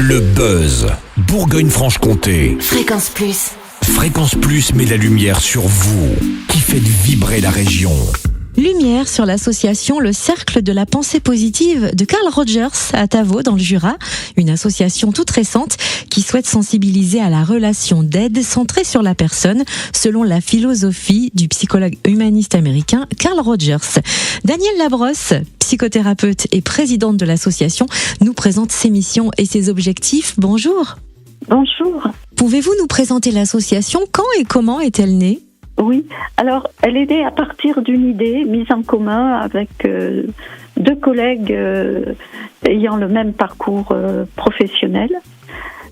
Le buzz Bourgogne-Franche-Comté. Fréquence Plus. Fréquence Plus met la lumière sur vous, qui faites vibrer la région. Lumière sur l'association Le Cercle de la Pensée Positive de Carl Rogers à Tavaux dans le Jura, une association toute récente qui souhaite sensibiliser à la relation d'aide centrée sur la personne selon la philosophie du psychologue humaniste américain Carl Rogers. Danielle Labrosse, psychothérapeute et présidente de l'association, nous présente ses missions et ses objectifs. Bonjour. Bonjour. Pouvez-vous nous présenter l'association? Quand et comment est-elle née? Oui, alors elle est née à partir d'une idée mise en commun avec deux collègues ayant le même parcours professionnel.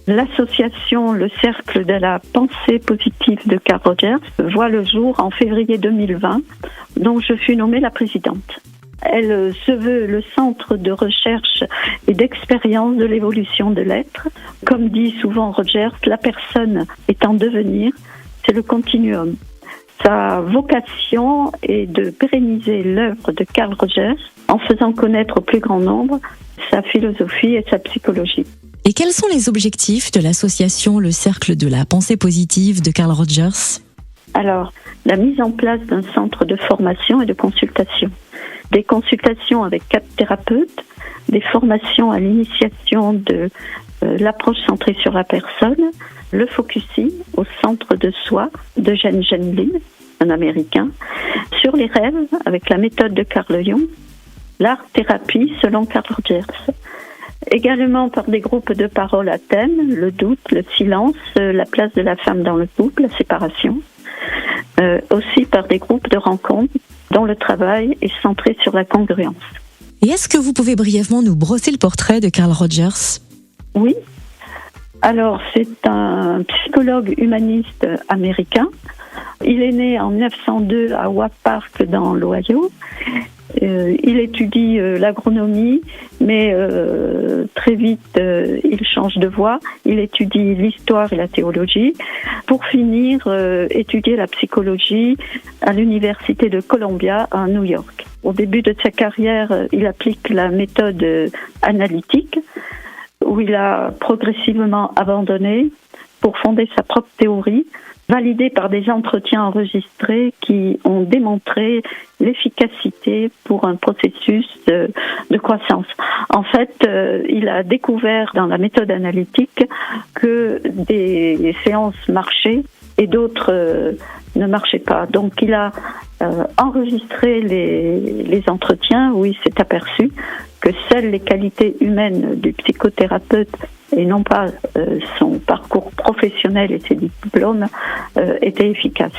L'association Le Cercle de la Pensée Positive de Carl Rogers voit le jour en février 2020, dont je fus nommée la présidente. Elle se veut le centre de recherche et d'expérience de l'évolution de l'être. Comme dit souvent Rogers, la personne est en devenir, c'est le continuum. Sa vocation est de pérenniser l'œuvre de Carl Rogers en faisant connaître au plus grand nombre sa philosophie et sa psychologie. Et quels sont les objectifs de l'association Le Cercle de la Pensée Positive de Carl Rogers? Alors, la mise en place d'un centre de formation et de consultation. Des consultations avec 4 thérapeutes, des formations à l'initiation de l'approche centrée sur la personne, le focusing au centre de soi de Eugene Gendlin, un Américain, sur les rêves avec la méthode de Carl Jung, l'art-thérapie selon Carl Rogers. Également par des groupes de parole à thème, le doute, le silence, la place de la femme dans le couple, la séparation. Aussi par des groupes de rencontres dont le travail est centré sur la congruence. Et est-ce que vous pouvez brièvement nous brosser le portrait de Carl Rogers? Oui. Alors, c'est un psychologue humaniste américain. Il est né en 1902 à Oak Park dans l'Ohio. Il étudie l'agronomie, mais très vite, il change de voie. Il étudie l'histoire et la théologie pour finir étudier la psychologie à l'université de Columbia à New York. Au début de sa carrière, il applique la méthode analytique, où il a progressivement abandonné pour fonder sa propre théorie, validée par des entretiens enregistrés qui ont démontré l'efficacité pour un processus de croissance. En fait, il a découvert dans la méthode analytique que des séances marchaient et d'autres ne marchaient pas. Donc il a enregistré les entretiens où il s'est aperçu que seules les qualités humaines du psychothérapeute et non pas son parcours professionnel et ses diplômes étaient efficaces.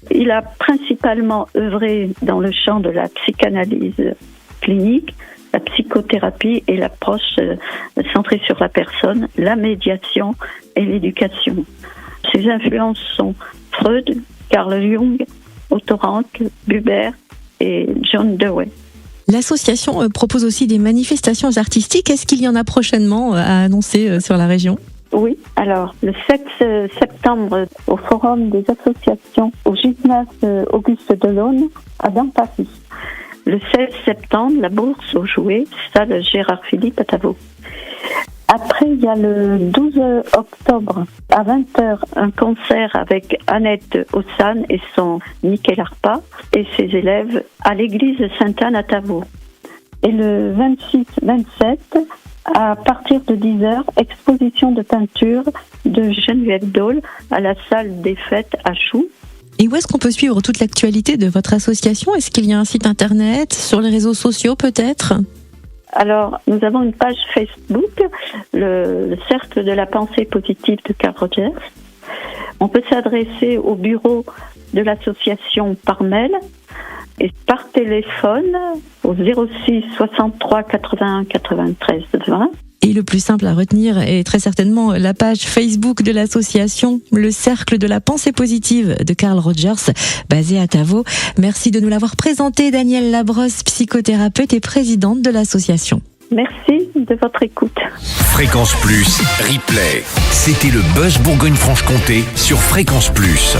Il a principalement œuvré dans le champ de la psychanalyse clinique, la psychothérapie et l'approche centrée sur la personne, la médiation et l'éducation. Ses influences sont Freud, Carl Jung, Otto Rank, Buber et John Dewey. L'association propose aussi des manifestations artistiques. Est-ce qu'il y en a prochainement à annoncer sur la région? Oui, alors le 7 septembre au Forum des associations au gymnase Auguste Delaune à Paris. Le 16 septembre, la Bourse aux Jouets, salle Gérard Philippe à Tavaux. Après, il y a le 12 octobre à 20h un concert avec Annette Ossan et son Nickel Arpa et ses élèves à l'église Sainte-Anne à Tavaux. Et le 26-27, à partir de 10h, exposition de peinture de Geneviève Dole à la salle des fêtes à Choux. Et où est-ce qu'on peut suivre toute l'actualité de votre association? Est-ce qu'il y a un site internet, sur les réseaux sociaux peut-être? Alors, nous avons une page Facebook, le Cercle de la Pensée Positive de Carl Rogers. On peut s'adresser au bureau de l'association par mail et par téléphone au 06 63 81 93 20. Et le plus simple à retenir est très certainement la page Facebook de l'association Le Cercle de la Pensée Positive de Carl Rogers, basée à Tavaux. Merci de nous l'avoir présenté, Danielle Labrosse, psychothérapeute et présidente de l'association. Merci de votre écoute. Fréquence Plus, replay. C'était le buzz Bourgogne-Franche-Comté sur Fréquence Plus.